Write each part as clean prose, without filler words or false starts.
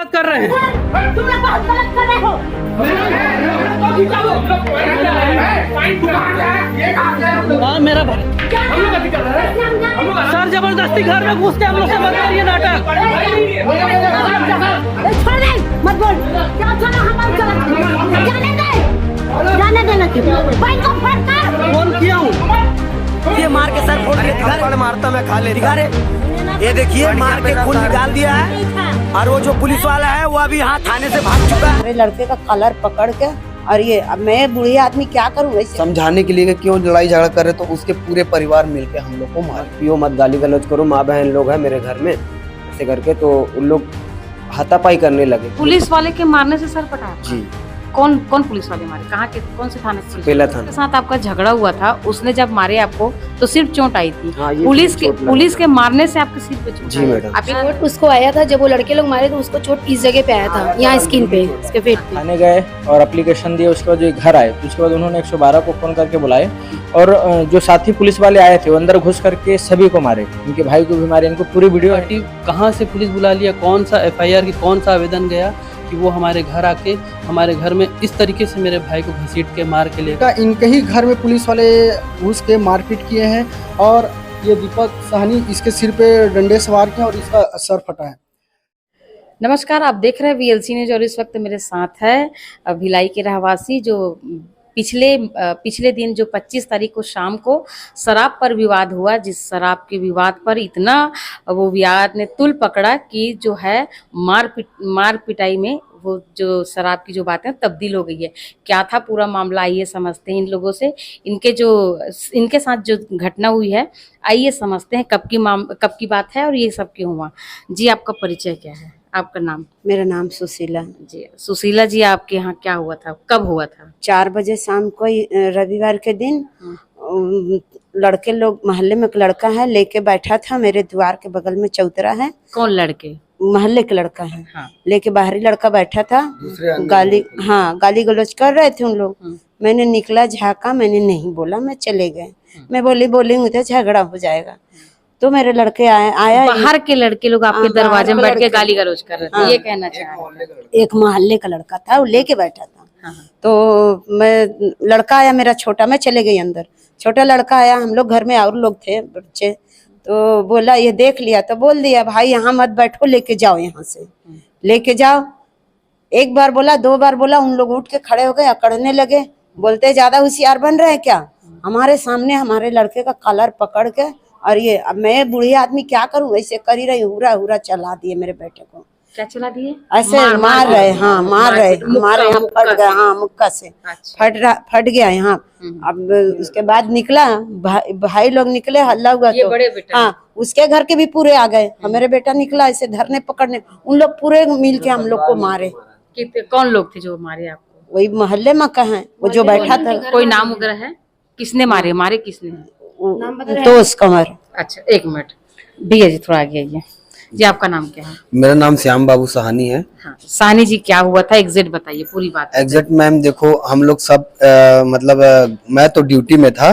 बात कर रहे हैं? तुम लोग बहुत गलत कर रहे हो। हाँ मेरा भाई सर जबरदस्ती घर में घुस के हम लोग से मत करिए नाटक। छोड़ दे, मत बोल। क्या चला हमारे गलत? जाने देना क्यों? भाई को फोन कर। फोन किया हूँ। ये मार के सर फोड़ दिया, मारता मैं खा ले ये देखिए मार के खून निकाल दिया है। और वो जो पुलिस वाला है वो अभी यहाँ थाने से भाग चुका है। मेरे लड़के का कलर पकड़ के और ये अब मैं बूढ़ी आदमी क्या करूँ वैसे समझाने के लिए कि क्यों लड़ाई झगड़ा कर रहे तो उसके पूरे परिवार मिलके हम लोग को मार पियो मत, गाली गलौज करो, माँ बहन लोग हैं मेरे घर में ऐसे करके, तो उन लोग हाथापाई करने लगे। पुलिस वाले के मारने से सर पटा? जी। कौन कौन पुलिस वाले मारे? कहाँ के, कौन से थाने से? पहला थाना। के साथ आपका झगड़ा हुआ था, उसने जब मारे आपको तो सिर्फ चोट आई थी। हाँ, पुलिस के मारने से आपके सिर पे चोट? जी मैडम। चोट उसको आया था जब वो लड़के लोग मारे तो उसको चोट इस जगह पे आया था, यहाँ स्किन पे, इसके पेट पे। थाने गए और एप्लीकेशन दिए, उसके बाद जो घर आए तो उसके बाद उन्होंने 112 को फोन करके बुलाए और जो साथी पुलिस वाले आए थे वो अंदर घुस करके सभी को मारे, उनके भाई को भी मारे। इनको पूरी वीडियो कहाँ से पुलिस बुला लिया, कौन सा FIR की कौन सा आवेदन गया कि वो हमारे घर आके हमारे घर में इस तरीके से मेरे भाई को घसीट के मार के ले गए। इनके ही घर में पुलिस वाले घुस के मारपीट किए हैं और ये दीपक साहनी इसके सिर पे डंडे सवार किए और इसका सर फटा है। नमस्कार, आप देख रहे हैं VLC न्यूज और इस वक्त मेरे साथ है भिलाई के रहवासी जो पिछले दिन जो 25 तारीख को शाम को शराब पर विवाद हुआ, जिस शराब के विवाद पर इतना वो विवाद ने तुल पकड़ा कि जो है मार पिटाई में वो जो शराब की जो बातें तब्दील हो गई है। क्या था पूरा मामला, आइए समझते हैं इन लोगों से, इनके साथ जो घटना हुई है आइए समझते हैं कब की बात है और ये सब क्यों हुआ। जी आपका परिचय क्या है? आपका नाम? मेरा नाम सुशीला। जी सुशीला जी, आपके यहाँ क्या हुआ था, कब हुआ था? 4 बजे शाम को रविवार के दिन लड़के लोग, मोहल्ले में एक लड़का है लेके बैठा था, मेरे द्वार के बगल में चौतरा है। कौन लड़के? मोहल्ले के लड़का है। हाँ। लेके बाहरी लड़का बैठा था, गाली गलौज कर रहे थे उन लोग। मैंने निकला, झाँका, मैंने नहीं बोला, मैं चले गए। मैं बोलेंगे तो झगड़ा हो जाएगा, तो मेरे लड़के आया बाहर के लड़के लोग आपके दरवाजे में बैठ के गाली गलौज कर रहे थे, ये कहना चाह रहे हैं? एक मोहल्ले का लड़का था, वो लेके बैठा था। तो मैं, लड़का आया मेरा छोटा, मैं चले गई अंदर, छोटा लड़का आया, हम लोग घर में और लोग थे बच्चे, तो बोला ये देख लिया तो बोल दिया भाई यहाँ मत बैठो, लेके जाओ, यहाँ से लेके जाओ। एक बार बोला, 2 बार बोला, उन लोग उठ के खड़े हो गए, अकड़ने लगे, बोलते ज्यादा होशियार बन रहे हैं क्या? हमारे सामने हमारे लड़के का कॉलर पकड़ के, और ये अब मैं बूढ़ी आदमी क्या करूं, ऐसे कर ही रही, हुरा चला दिए मेरे बेटे को। क्या चला दिए? ऐसे मार रहे, हाँ मार रहे, हमारे यहाँ फट गया, हाँ मुक्का से फट गया यहाँ। अब उसके बाद निकला, भाई लोग निकले, हल्ला हुआ तो हाँ उसके घर के भी पूरे आ गए। हमारे बेटा निकला ऐसे धरने पकड़ने, उन लोग पूरे मिल के हम लोग को मारे। कौन लोग थे जो मारे आपको? वही मोहल्ले में कहा वो जो बैठा था। कोई नाम वगैरह है? किसने मारे किसने? दोष कमर। अच्छा एक मिनट भैया जी, थोड़ा आगे आइए जी। आपका नाम क्या है? मेरा नाम श्याम बाबू साहनी है। हाँ। साहनी जी, क्या हुआ था एग्जैक्ट बताइए, पूरी बात। एग्जैक्ट मैम देखो, हम लोग सब मैं तो ड्यूटी में था।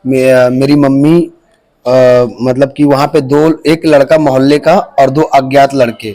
मेरी मम्मी मतलब कि वहाँ पे एक लड़का मोहल्ले का और 2 अज्ञात लड़के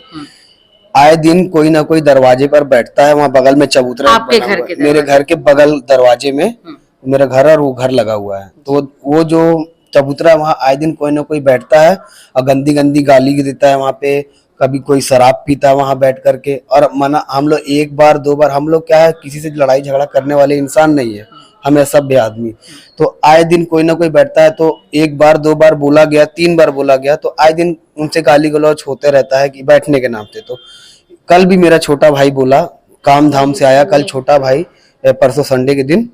आए दिन कोई ना कोई दरवाजे पर बैठता है, वहाँ बगल में चबूतरा। आपके घर के? मेरे घर के बगल दरवाजे में मेरा घर और वो घर लगा हुआ है, तो वो जो चबूतरा वहाँ आए दिन कोई ना कोई बैठता है और गंदी गाली देता है वहाँ पे। कभी कोई शराब पीता है वहाँ बैठ करके, और मना, हम लोग 1 बार 2 बार, हम लोग क्या है किसी से लड़ाई झगड़ा करने वाले इंसान नहीं है, हमें सभ्य आदमी। तो आए दिन कोई ना कोई बैठता है, तो 1 बार 2 बार बोला गया, 3 बार बोला गया, तो आए दिन उनसे गाली गलौज होते रहता है कि बैठने के नाम पे। तो कल भी मेरा छोटा भाई बोला, काम धाम से आया कल छोटा भाई, परसों संडे के दिन,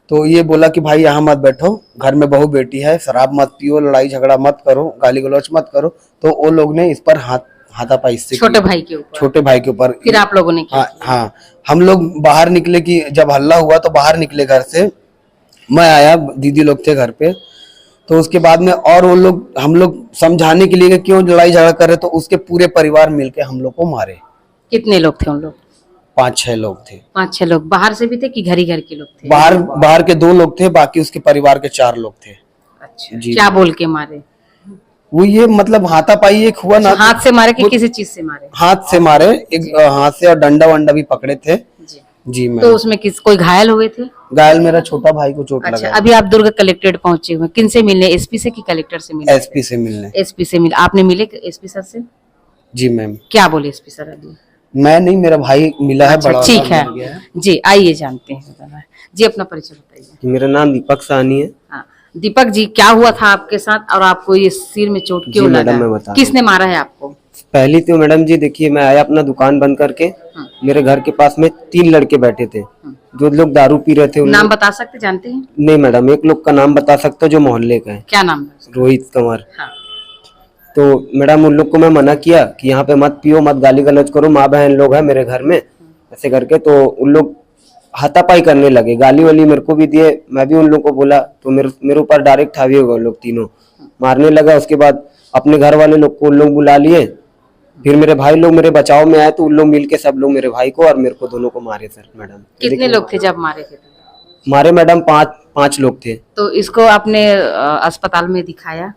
तो ये बोला कि भाई यहाँ मत बैठो, घर में बहू बेटी है, शराब मत पियो, लड़ाई झगड़ा मत करो, गाली गलौज मत करो। तो वो लोग ने इस पर हाथापाई से छोटे भाई के ऊपर फिर आप लोगों ने किया? हाँ हम लोग बाहर निकले कि जब हल्ला हुआ तो बाहर निकले घर से, मैं आया, दीदी लोग थे घर पे, तो उसके बाद में और वो लोग, हम लोग समझाने के लिए कि क्यों लड़ाई झगड़ा कर रहे, तो उसके पूरे परिवार मिलके हम लोग को मारे। कितने लोग थे उन लोग? 5-6 लोग थे। 5-6 लोग बाहर से भी थे कि घर ही घर के लोग थे? बाहर के 2 लोग थे, बाकी उसके परिवार के 4 लोग थे। अच्छा जी। क्या बोल के मारे? वो ये मतलब हाथापाई एक हुआ ना, हाथ से मारे कि किसी चीज से मारे? हाथ से मारे, एक हाथ से, और डंडा वंडा भी पकड़े थे जी। जी। मैं तो उसमें कोई घायल हुए थे? घायल मेरा छोटा भाई को चोट अच्छा, लगा। अभी आप दुर्ग कलेक्ट्रेट पहुंचे हुए, किन से मिलने? एसपी से कि कलेक्टर से मिले? एसपी से मिलने। एसपी से मिले, आपने मिले एसपी सर से? जी मैम। क्या बोले एसपी सर अभी? मैं नहीं, मेरा भाई मिला है, बड़ा ठीक वाला है मिल गया है। जी, आइए जानते हैं जी, अपना परिचय बताइए। मेरा नाम दीपक साहनी है। हाँ, दीपक जी, क्या हुआ था आपके साथ और आपको ये सिर में चोट क्यों जी लगा? मैडम, मैं बता किसने मारा है आपको? पहली तो मैडम जी देखिए, मैं आया अपना दुकान बंद करके, मेरे घर के पास में 3 लड़के बैठे थे जो लोग दारू पी रहे थे। नाम बता सकते, जानते हैं? नहीं मैडम, एक लोग का नाम बता सकते हो जो मोहल्ले का है। क्या नाम है? रोहित कंवर। हाँ। तो मैडम उन लोग को मैं मना किया कि यहाँ पे मत पियो, मत गाली गलौज करो, माँ बहन लोग हैं मेरे घर में, ऐसे करके। तो उन लोग हाथापाई करने लगे, गाली वाली मेरे को भी दिए, मैं भी उन लोग को बोला, तो मेरे ऊपर डायरेक्ट हावी हो गए लोग, तीनों मारने लगा। उसके बाद अपने घर वाले लोग को उन लोग बुला लिए, फिर मेरे भाई लोग मेरे बचाव में आए, तो उन लोग मिलके सब लोग मेरे भाई को और मेरे को दोनों को मारे सर। मैडम कितने लोग थे जब मारे थे? मारे मैडम 5 लोग थे। तो इसको आपने अस्पताल में दिखाया?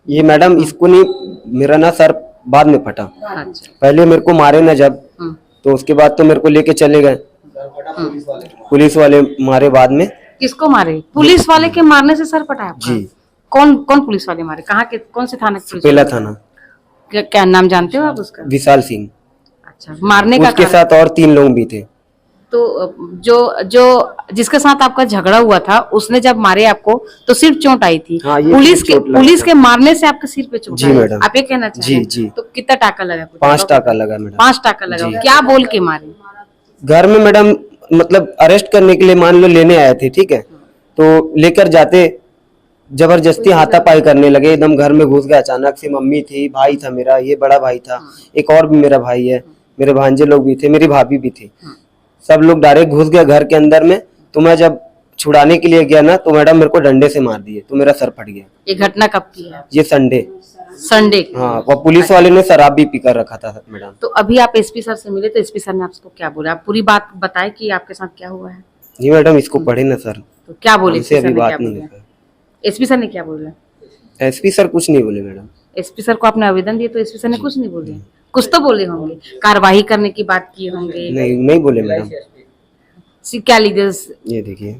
ये मैडम इसको नहीं, मेरा ना सर बाद में फटा, अच्छा। पहले मेरे को मारे ना जब, तो उसके बाद तो मेरे को लेके चले गए पुलिस वाले, मारे बाद में। किसको मारे? पुलिस वाले के मारने से सर फटा आपका? जी। कौन पुलिस वाले मारे? कहाँ के, कौन से थाने के पुलिस पहला वाले? थाना। क्या नाम जानते हो आप उसका? विशाल सिंह। अच्छा, मारने का उसके कारण? साथ और 3 लोग भी थे। तो जो जिसके साथ आपका झगड़ा हुआ था, उसने जब मारे आपको तो सिर्फ चोट आई थी? हाँ, ये पुलिस के मारने से आपके सिर पे चोट जी आई? मैडम। आप ये कहना चाह रहे हैं? जी। तो कितना टाका लगा? 5 टाका लगा मैडम। 5 टाका लगा। जी। क्या बोल के मारे? घर में मैडम मतलब अरेस्ट करने के लिए मान लो लेने आए थे, ठीक है, तो लेकर जाते जबरदस्ती हाथापाई करने लगे, एकदम घर में घुस गए अचानक से। मम्मी थी, भाई था मेरा, ये बड़ा भाई था, एक और भी मेरा भाई है, मेरे भांजे लोग भी थे, मेरी भाभी भी थी, सब लोग डायरेक्ट घुस गए घर के अंदर में। तो मैं जब छुड़ाने के लिए गया ना, तो मैडम मेरे को डंडे से मार दिए, तो मेरा सर फट गया। ये घटना कब की है? ये संडे। हाँ, और पुलिस वाले ने शराब भी पीकर रखा था मैडम। तो अभी आप एसपी सर से मिले, तो एसपी सर ने आपको क्या बोला? आप पूरी बात बताए कि आपके साथ क्या हुआ है? जी मैडम, इसको पढ़े ना सर। तो क्या बोले? हमसे अभी बात नहीं हुई। एसपी सर ने क्या बोला? एसपी सर कुछ नहीं बोले मैडम। एसपी सर को आपने आवेदन दिया तो एसपी सर ने कुछ नहीं बोले? कुछ तो बोले होंगे, कार्रवाई करने की बात की होंगे। नहीं बोले मैडम। क्या लिखे? ये देखिए,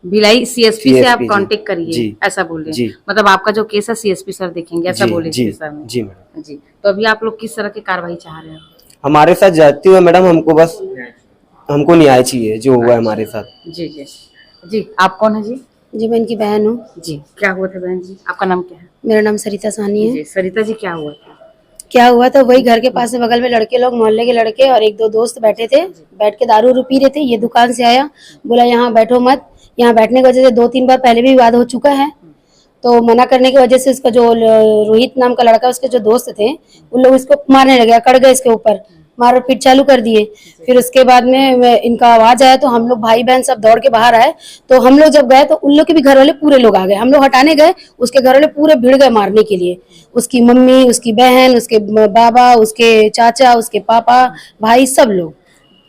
भिलाई सीएसपी से आप जी। कांटेक्ट करिए, जी। ऐसा बोले? जी। मतलब आपका जो केस है सीएसपी सर देखेंगे, ऐसा जी, बोले जी, एसपी सर ने? जी मैडम। जी। तो अभी आप लोग किस तरह की कार्रवाई चाह रहे हैं? हमारे साथ जाती हुई मैडम, हमको न्याय चाहिए जो हुआ है हमारे साथ। जी जी जी। आप कौन है जी? जी मैं इनकी बहन हूँ। जी। क्या हुआ था बहन जी? आपका नाम क्या है? मेरा नाम सरिता साहनी है। जी। सरिता जी, क्या हुआ था? क्या हुआ था, वही घर के पास में बगल में लड़के लोग, मोहल्ले के लड़के और 1-2 दोस्त बैठे थे, बैठ के दारू पी रहे थे। ये दुकान से आया, बोला यहाँ बैठो मत। यहाँ बैठने की वजह से 2-3 बार पहले भी विवाद हो चुका है, तो मना करने की वजह से उसका जो रोहित नाम का लड़का, उसके जो दोस्त थे, उन लोग इसको मारने लगे, अकड़ गए इसके ऊपर, मार पीट चालू कर दिए। फिर उसके बाद में इनका आवाज आया, तो हम लोग भाई बहन सब दौड़ के बाहर आए। तो हम लोग जब गए तो उन लोग के भी घर वाले पूरे लोग आ गए। हम लोग हटाने गए, उसके घर वाले पूरे भिड़ गए मारने के लिए। उसकी मम्मी, उसकी बहन, उसके बाबा, उसके चाचा, उसके पापा, भाई, सब लोग।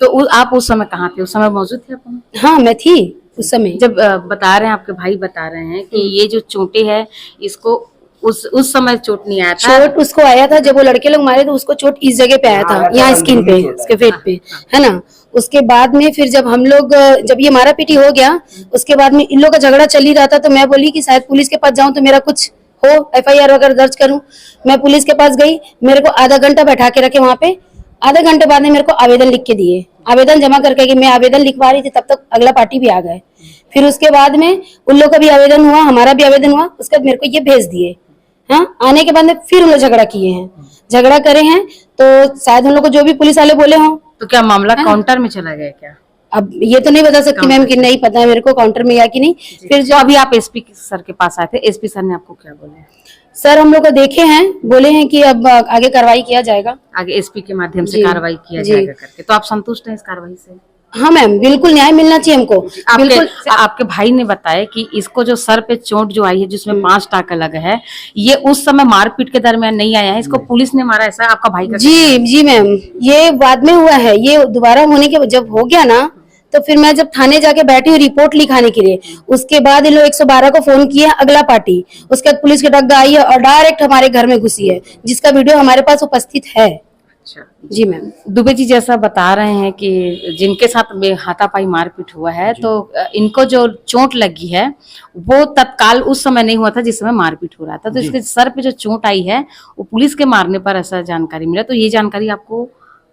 तो आप उस समय कहाँ थे? उस समय मौजूद थे आप? हाँ, मैं थी उस समय। जब बता रहे हैं, आपके भाई बता रहे हैं कि ये जो चोटें है, इसको उस समय चोट नहीं आया था? चोट उसको आया था जब वो लड़के लोग मारे, तो उसको चोट इस जगह पे आया था, यहाँ स्किन पे, उसके पेट पे, है ना। उसके बाद में फिर जब हम लोग, जब ये मारा पीटी हो गया, उसके बाद में इन लोग का झगड़ा चल ही रहा था। तो मैं बोली कि शायद पुलिस के पास जाऊं तो मेरा कुछ हो, FIR वगैरह दर्ज करूं। मैं पुलिस के पास गई, मेरे को आधा घंटा बैठा के रखे वहां पे। आधे घंटे बाद में मेरे को आवेदन लिख के दिए। आवेदन जमा करके कि मैं आवेदन लिखवा रही थी, तब तक अगला पार्टी भी आ गए। फिर उसके बाद में उन लोग का भी आवेदन हुआ, हमारा भी आवेदन हुआ। उसके बाद मेरे को ये भेज दिए। हाँ, आने के बाद में फिर उन लोग झगड़ा किए हैं, झगड़ा करे हैं। तो शायद उन लोग को जो भी पुलिस वाले बोले हों। तो क्या मामला काउंटर में चला गया क्या? अब ये तो नहीं बता सकती मैम, कि नहीं पता है मेरे को काउंटर में या कि नहीं। फिर जो अभी आप एसपी सर के पास आए थे, एसपी सर ने आपको क्या बोला? सर हम लोग को देखे हैं, बोले हैं कि अब आगे कार्रवाई किया जाएगा, आगे एसपी के माध्यम से जी, कार्रवाई किया जी। जाएगा करके। तो आप संतुष्ट हैं इस कार्रवाई से? हाँ मैम, बिल्कुल न्याय मिलना चाहिए हमको। बिल्कुल। आपके भाई ने बताया कि इसको जो सर पे चोट जो आई है, जिसमें 5 टाका लगा है, ये उस समय मारपीट के दरमियान नहीं आया है, इसको पुलिस ने मारा, ऐसा आपका भाई का? जी मैम, ये बाद में हुआ है। ये दोबारा होने के जब हो गया ना, तो फिर मैं जब थाने जाके बैठी हूँ रिपोर्ट लिखाने के लिए, उसके बाद इन लोग 112 को फोन किया अगला पार्टी, उसके बाद पुलिस की डग्गा आई है और डायरेक्ट हमारे घर में घुसी है, जिसका वीडियो हमारे पास उपस्थित है। अच्छा जी मैम। दुबे जी जैसा बता रहे हैं कि जिनके साथ हाथापाई मारपीट हुआ है तो इनको जो चोट लगी है वो तत्काल उस समय नहीं हुआ था जिस समय मारपीट हो रहा था, तो इसके सर पे जो चोट आई है वो पुलिस के मारने पर ऐसा जानकारी मिला। तो ये जानकारी आपको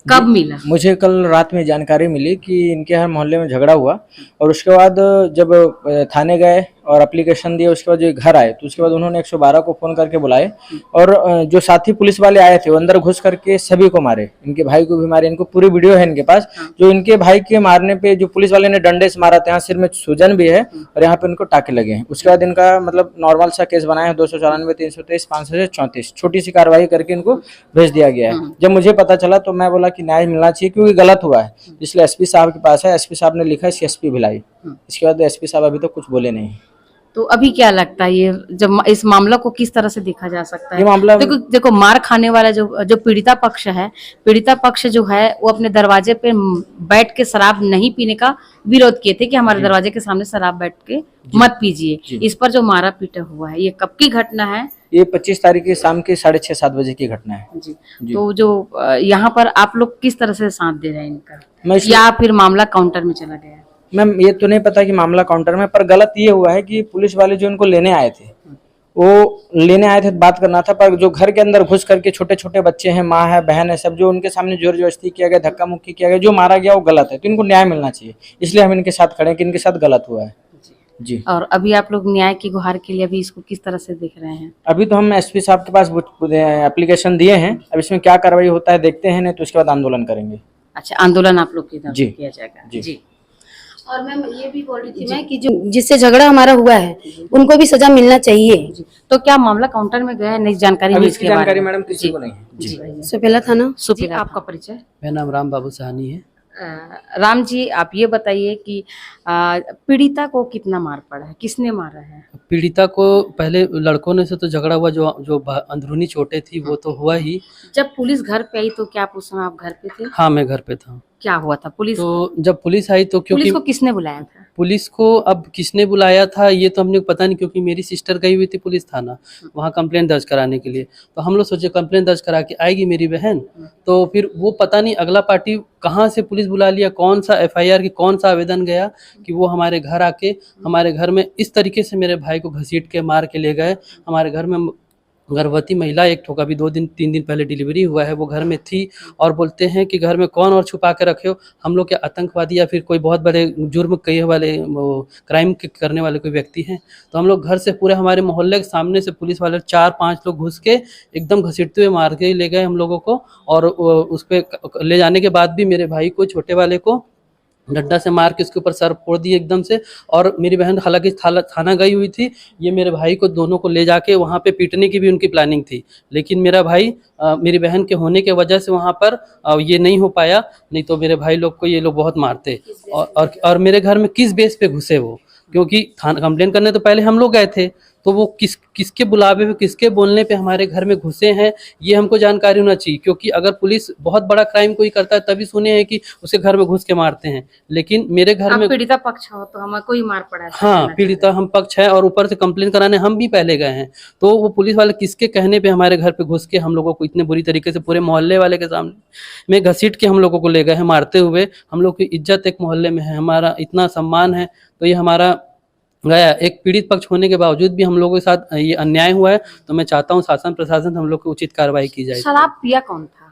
कब मिला? मुझे कल रात में जानकारी मिली कि इनके हर मोहल्ले में झगड़ा हुआ और उसके बाद जब थाने गए और एप्लीकेशन दिए, उसके बाद जो घर आए तो उसके बाद उन्होंने 112 को फोन करके बुलाए और जो साथी पुलिस वाले आए थे वो अंदर घुस करके सभी को मारे, इनके भाई को भी मारे। इनको पूरी वीडियो है इनके पास, जो इनके भाई के मारने पे जो पुलिस वाले ने डंडे से मारा था, यहाँ सिर में सूजन भी है और यहाँ पे इनको टाके लगे हैं। उसके बाद इनका मतलब नॉर्मल सा केस बनाया है 294, 323, 534, छोटी सी कार्रवाई करके इनको भेज दिया गया है। जब मुझे पता चला तो मैं बोला कि न्याय मिलना चाहिए क्योंकि गलत हुआ है, इसलिए एसपी साहब के पास है। एसपी साहब ने लिखा है CSP भिलाई, इसके बाद एसपी साहब अभी तक कुछ बोले नहीं। तो अभी क्या लगता है ये जब इस मामला को किस तरह से देखा जा सकता है? ये मामला देखो मार खाने वाला जो पीड़िता पक्ष है, पीड़िता पक्ष जो है वो अपने दरवाजे पे बैठ के शराब नहीं पीने का विरोध किए थे कि हमारे दरवाजे के सामने शराब बैठ के मत पीजिए। इस पर जो मारा पीटा हुआ है ये कब की घटना है? ये 25 तारीख की शाम के 6:30-7 बजे की घटना है। जी। तो जो यहाँ पर आप लोग किस तरह से साथ दे रहे हैं इनका, या फिर मामला काउंटर में चला गया? मैम ये तो नहीं पता कि मामला काउंटर में, पर गलत ये हुआ है कि पुलिस वाले जो इनको लेने आए थे वो लेने आए थे, बात करना था, पर जो घर के अंदर घुस करके छोटे छोटे बच्चे हैं, माँ है, बहन है, सब जो उनके सामने जोर जबरदस्ती किया गया, धक्का मुक्की किया गया, जो मारा गया वो गलत है। तो इनको न्याय मिलना चाहिए, इसलिए हम इनके साथ खड़े हैं कि इनके साथ गलत हुआ है। जी। और अभी आप लोग न्याय की गुहार के लिए अभी इसको किस तरह से देख रहे हैं? अभी तो हम एसपी साहब के पास एप्लीकेशन दिए हैं, अब इसमें क्या कार्रवाई होता है देखते हैं, नहीं तो उसके बाद आंदोलन करेंगे। अच्छा, आंदोलन आप लोग की तरफ से किया जाएगा? जी। और मैम ये भी बोल रही थी मैं कि जो जिससे झगड़ा हमारा हुआ है उनको भी सजा मिलना चाहिए। तो क्या मामला काउंटर में गया है? नहीं जानकारी अभी नहीं, इसकी जानकारी मैडम किसी को नहीं है। जी। सुपेला थाना। सुपेला, आपका परिचय? मेरा नाम राम बाबू साहनी है। राम जी, आप ये बताइए कि पीड़िता को कितना मार पड़ा है, किसने मारा है? पीड़िता को पहले लड़कों ने से तो झगड़ा हुआ, जो अंदरूनी चोटें थी वो तो हुआ ही। जब पुलिस घर पे आई तो क्या आप उस समय आप घर पे थे? हाँ, मैं घर पे था। क्या हुआ था? पुलिस तो जब पुलिस आई तो क्योंकि पुलिस को किसने बुलाया था? पुलिस को अब किसने बुलाया था ये तो हमने पता नहीं, क्योंकि मेरी सिस्टर गई हुई थी पुलिस थाना वहाँ कंप्लेंट दर्ज कराने के लिए। तो हम लोग सोचे कंप्लेंट दर्ज करा के आएगी मेरी बहन, तो फिर वो पता नहीं अगला पार्टी कहाँ से पुलिस बुला लिया, कौन सा FIR की कौन सा आवेदन गया कि वो हमारे घर आके हमारे घर में इस तरीके से मेरे भाई को घसीट के मार के ले गए। हमारे घर में गर्भवती महिला एक ठो, अभी 2-3 दिन पहले डिलीवरी हुआ है, वो घर में थी और बोलते हैं कि घर में कौन और छुपा के रखे हो, हम लोग के आतंकवादी या फिर कोई बहुत बड़े जुर्म किए वाले क्राइम करने वाले कोई व्यक्ति हैं। तो हम लोग घर से पूरे हमारे मोहल्ले के सामने से पुलिस वाले 4-5 लोग घुस के एकदम घसीटते हुए मार के ले गए हम लोगों को। और उस पर ले जाने के बाद भी मेरे भाई को, छोटे वाले को डंडा से मार के उसके ऊपर सर फोड़ दिए एकदम से। और मेरी बहन हालांकि थाना गई हुई थी, ये मेरे भाई को दोनों को ले जाके वहाँ पे पीटने की भी उनकी प्लानिंग थी, लेकिन मेरा भाई मेरी बहन के होने के वजह से वहाँ पर ये नहीं हो पाया, नहीं तो मेरे भाई लोग को ये लोग बहुत मारते। और मेरे घर में किस बेस पे घुसे वो, क्योंकि थाना कंप्लेन करने तो पहले हम लोग गए थे, तो वो किसके बुलावे पे, किसके बोलने पे हमारे घर में घुसे हैं ये हमको जानकारी होना चाहिए। क्योंकि अगर पुलिस बहुत बड़ा क्राइम कोई करता है तभी सुने हैं कि उसके घर में घुस के मारते हैं, लेकिन मेरे घर में पीड़िता पक्ष हो तो हमें कोई मार पड़ा है। हाँ, पीड़िता हम पक्ष है और ऊपर से कंप्लेन कराने हम भी पहले गए हैं। तो वो पुलिस वाले किसके कहने पे हमारे घर पे घुस के हम लोगों को इतने बुरी तरीके से पूरे मोहल्ले वाले के सामने में घसीट के हम लोगों को ले गए हैं मारते हुए। हम लोग की इज्जत एक मोहल्ले में है, हमारा इतना सम्मान है, तो ये हमारा गया। एक पीड़ित पक्ष होने के बावजूद भी हम लोगों के साथ ये अन्याय हुआ है, तो मैं चाहता हूँ शासन प्रशासन हम लोग को उचित कार्रवाई की जाए। शराब पिया कौन था?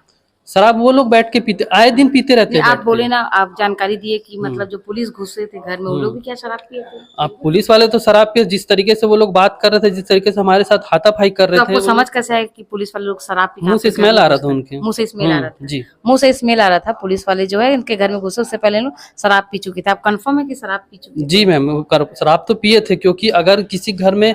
शराब वो लोग बैठ के पीते, आए दिन पीते रहते हैं। आप बोले ना, आप जानकारी दिए कि मतलब जो पुलिस घुसे थे घर में वो लोग भी क्या शराब पिए थे? आप पुलिस वाले तो शराब के, जिस तरीके से वो लोग बात कर रहे थे, जिस तरीके से हमारे साथ हाथापाई कर रहे थे, आपको समझ कैसे है कि पुलिस वाले लोग शराब पी? मुंह से स्मेल आ रहा था उनके, मुंह से स्मेल आ रहा था जी, मुंह से स्मेल आ रहा था। पुलिस वाले जो है इनके घर में घुसे उससे पहले लोग शराब पी चुके थे। आप कंफर्म है कि शराब पी चुके? जी मैम, शराब तो पिए थे, क्योंकि अगर किसी घर में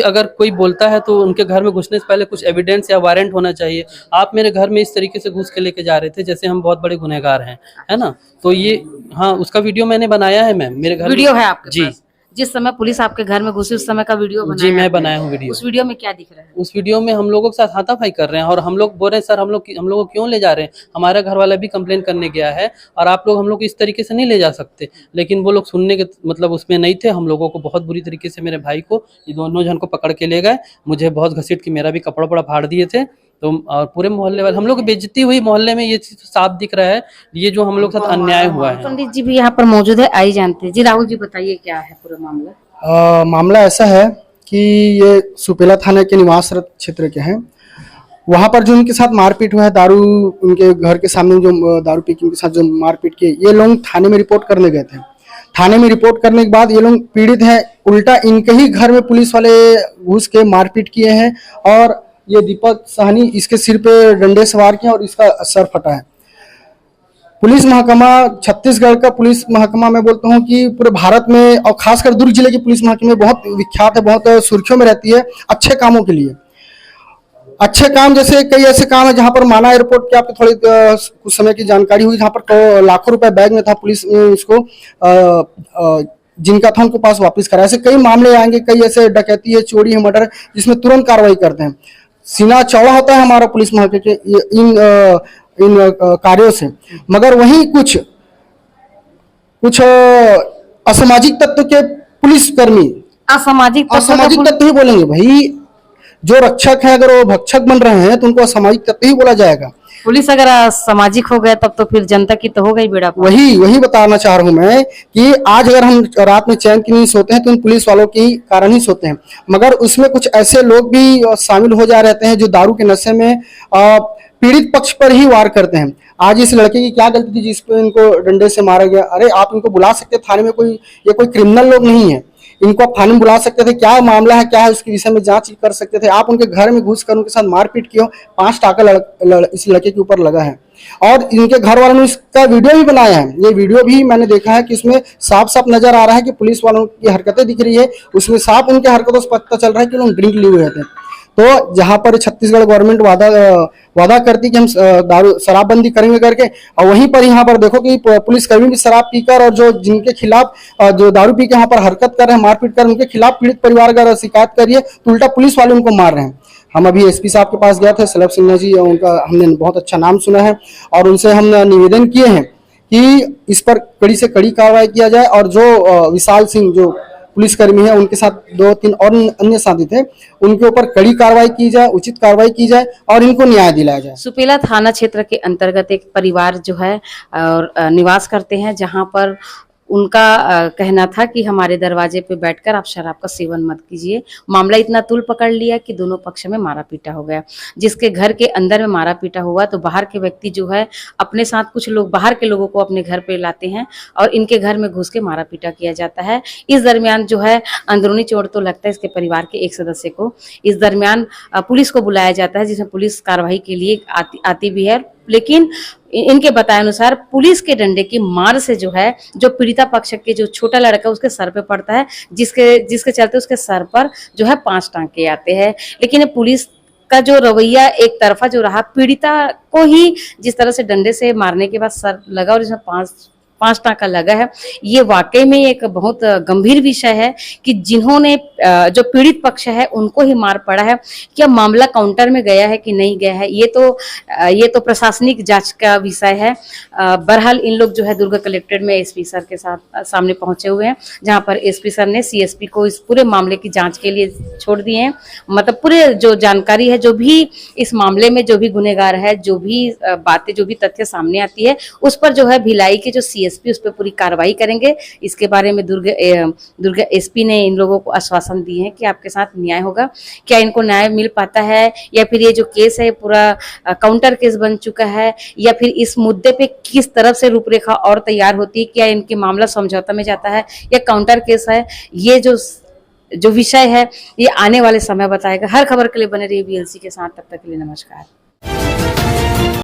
अगर कोई बोलता है तो उनके घर में घुसने से पहले कुछ एविडेंस या वारंट होना चाहिए। आप मेरे घर में इस तरीके से घुस के लेके जा रहे थे जैसे हम बहुत बड़े गुनहगार हैं, है ना? तो ये हाँ, उसका वीडियो मैंने बनाया है मैम, मेरे घर वीडियो है आपके जी पास? जिस समय पुलिस आपके घर में घुसी उस समय का वीडियो बनाया जी मैं आपने। बनाया हूँ वीडियो। उस वीडियो में क्या दिख रहा है? उस वीडियो में हम लोगों के साथ हाथापाई कर रहे हैं और हम लोग बोल रहे हैं सर हम लोग को क्यों ले जा रहे हैं, हमारा घर वाला भी कंप्लेन करने गया है और आप लोग हम लोग इस तरीके से नहीं ले जा सकते। लेकिन वो लोग सुनने के मतलब उसमें नहीं थे। हम लोगों को बहुत बुरी तरीके से, मेरे भाई को, ये दोनों जन को पकड़ के ले गए, मुझे बहुत घसीट के मेरा भी कपड़ा वपड़ा फाड़ दिए थे। तो और पूरे मोहल्ले वाले हम लोग बेइज्जती हुई, मोहल्ले में ये चीज साफ दिख रहा है, ये जो हम लोग के साथ अन्याय हुआ है। पंडित जी भी यहाँ पर मौजूद है, आई जानते हैं। जी राहुल जी बताइए क्या है पूरा मामला? मामला ऐसा है कि ये सुपेला थाना के निवासरत क्षेत्र के हैं। वहाँ पर जो उनके साथ मारपीट हुआ है, दारू उनके घर के सामने जो दारू पी के उनके साथ जो मारपीट की, ये लोग थाने में रिपोर्ट करने गए थे। थाने में रिपोर्ट करने के बाद ये लोग पीड़ित हैं, उल्टा इनके ही घर में पुलिस वाले घुस के मारपीट किए हैं और ये दीपक साहनी इसके सिर पे डंडे सवार किए और इसका सर फटा है। पुलिस महकमा, छत्तीसगढ़ का पुलिस महकमा, मैं बोलता हूँ कि पूरे भारत में और खासकर दुर्ग जिले की पुलिस महकमे बहुत विख्यात है, बहुत सुर्खियों में रहती है अच्छे कामों के लिए। अच्छे काम जैसे कई ऐसे काम है जहाँ पर माना एयरपोर्ट की आपको थोड़ी कुछ समय की जानकारी हुई, जहाँ पर लाखों रुपए बैग में था, पुलिस ने उसको जिनका था उनको पास वापस कराया। ऐसे कई मामले आएंगे, कई ऐसे डकैती है, चोरी है, मर्डर, जिसमें तुरंत कार्रवाई करते हैं। सीना चौड़ा होता है हमारा पुलिस महकमे के इन कार्यों से। मगर वहीं कुछ असामाजिक तत्व के पुलिसकर्मी, असामाजिक तत्व ही बोलेंगे भाई। जो रक्षक है अगर वो भक्षक बन रहे हैं तो उनको असामाजिक तत्व ही बोला जाएगा। पुलिस अगर सामाजिक हो गया तब तो फिर जनता की तो हो गई बेड़ा पार। वही बताना चाह रहा हूँ मैं कि आज अगर हम रात में चैन की नींद सोते हैं तो उन पुलिस वालों के कारण ही सोते हैं। मगर उसमें कुछ ऐसे लोग भी शामिल हो जा रहते हैं जो दारू के नशे में पीड़ित पक्ष पर ही वार करते हैं। आज इस लड़के की क्या गलती थी जिसपे इनको डंडे से मारा गया? अरे आप इनको बुला सकते थाने में, ये कोई क्रिमिनल लोग नहीं है, इनको आप थाने में बुला सकते थे, क्या मामला है क्या है उसके विषय में जांच कर सकते थे। आप उनके घर में घुस कर उनके साथ मारपीट किए, 5 टाका इस लड़के के ऊपर लगा है और इनके घर वालों ने इसका वीडियो भी बनाया है। ये वीडियो भी मैंने देखा है कि उसमें साफ साफ नजर आ रहा है कि पुलिस वालों की हरकतें दिख रही है, उसमें साफ उनके हरकतों से पता चल रहा है कि लोग ड्रिंक लिए हुए थे। तो जहां पर छत्तीसगढ़ गवर्नमेंट वादा करती कि हम शराबबंदी करेंगे करके, और वहीं पर यहाँ पर देखो कि पुलिसकर्मी भी शराब पीकर और जो जिनके खिलाफ जो दारू पी के यहाँ पर हरकत कर रहे हैं, मारपीट कर, उनके खिलाफ पीड़ित परिवार अगर शिकायत करिए तो उल्टा पुलिस वाले उनको मार रहे हैं। हम अभी एसपी साहब के पास गए थे, सलभ सिन्हा जी, उनका हमने बहुत अच्छा नाम सुना है और उनसे हम निवेदन किए हैं कि इस पर कड़ी से कड़ी कार्रवाई किया जाए और जो विशाल सिंह जो पुलिसकर्मी है उनके साथ 2-3 और अन्य साथी थे, उनके ऊपर कड़ी कार्रवाई की जाए, उचित कार्रवाई की जाए और इनको न्याय दिलाया जाए। सुपेला थाना क्षेत्र के अंतर्गत एक परिवार जो है और निवास करते हैं, जहां पर उनका कहना था कि हमारे दरवाजे पे बैठकर आप शराब का सेवन मत कीजिए। मामला इतना तूल पकड़ लिया कि दोनों पक्ष में मारा पीटा हो गया। जिसके घर के अंदर में मारा पीटा हुआ तो बाहर के व्यक्ति जो है अपने साथ कुछ लोग बाहर के लोगों को अपने घर पे लाते हैं और इनके घर में घुस के मारा पीटा किया जाता है। इस दरमियान जो है अंदरूनी चोट तो लगता है इसके परिवार के एक सदस्य को। इस दरमियान पुलिस को बुलाया जाता है, जिसमें पुलिस कार्रवाई के लिए आती भी है, लेकिन इनके बताए अनुसार पुलिस के डंडे की मार से जो है जो पीड़िता पक्ष के जो छोटा लड़का उसके सर पे पड़ता है, जिसके चलते उसके सर पर जो है 5 टांके आते हैं। लेकिन पुलिस का जो रवैया एक तरफा जो रहा, पीड़िता को ही जिस तरह से डंडे से मारने के बाद सर लगा और इसमें 5 टांका लगा है, ये वाकई में एक बहुत गंभीर विषय है कि जिन्होंने जो पीड़ित पक्ष है उनको ही मार पड़ा है। क्या मामला काउंटर में गया है कि नहीं गया है, ये तो प्रशासनिक जांच का विषय है। बहरहाल इन लोग जो है दुर्ग कलेक्ट्रेट में एसपी सर के साथ सामने पहुंचे हुए हैं, जहां पर एसपी सर ने सीएसपी को इस पूरे मामले की जांच के लिए छोड़ दिए हैं। मतलब पूरे जो जानकारी है, जो भी इस मामले में जो भी गुनहगार है, जो भी बातें, जो भी तथ्य सामने आती है, उस पर जो है भिलाई के जो सीएसपी उस पर पूरी कार्रवाई करेंगे। इसके बारे में दुर्ग एसपी ने इन लोगों को आश्वासन दिए हैं कि आपके साथ न्याय होगा। क्या इनको न्याय मिल पाता है या फिर ये जो केस है पूरा काउंटर केस बन चुका है, या फिर इस मुद्दे पे किस तरफ से रूपरेखा और तैयार होती है, क्या इनके मामला समझौता में जाता है या काउंटर केस है, ये जो विषय है ये आने वाले समय बताएगा। हर खबर के लिए बने रहिए वीएलसी के साथ। तब तक के लिए नमस्कार।